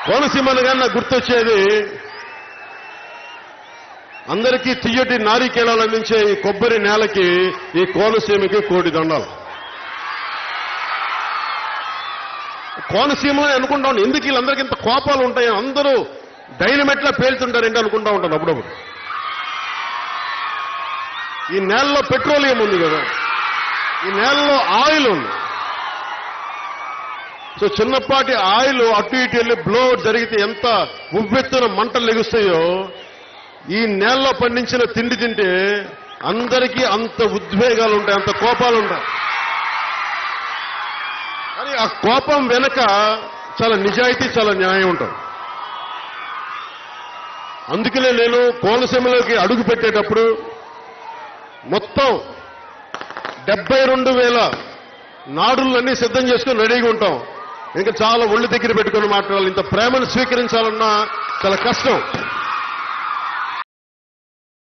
కోనసీమనగా నాకు గుర్తొచ్చేది అందరికీ తియ్యటి నారికేళాలు అందించే ఈ కొబ్బరి నేలకి ఈ కోనసీమకి కోడి దండాలు. కోనసీమ అనుకుంటా ఉంటాను, ఎందుకు వీళ్ళందరికీ ఇంత కోపాలు ఉంటాయి, అందరూ డైనమెట్లా పేలుతుంటారేంటి అనుకుంటా ఉంటాను అప్పుడప్పుడు. ఈ నేలలో పెట్రోలియం ఉంది కదా, ఈ నేలలో ఆయిల్ ఉంది. సో చిన్నపాటి ఆయిల్ అటు ఇటు వెళ్ళి బ్లో జరిగితే ఎంత ఉవ్వెత్తున మంటలు లెగుస్తాయో, ఈ నేలలో పండించిన తిండి తింటే అందరికీ అంత ఉద్వేగాలు ఉంటాయి, అంత కోపాలు ఉంటాయి. కానీ ఆ కోపం వెనక చాలా నిజాయితీ, చాలా న్యాయం ఉంటుంది. అందుకనే నేను కోనసీమలోకి అడుగు పెట్టేటప్పుడు మొత్తం 72,000 నాడులన్నీ సిద్ధం చేసుకుని రెడీగా ఉంటాం. ఇంకా చాలా ఒళ్ళు దగ్గర పెట్టుకుని మాట్లాడాలి. ఇంత ప్రేమను స్వీకరించాలన్నా చాలా కష్టం.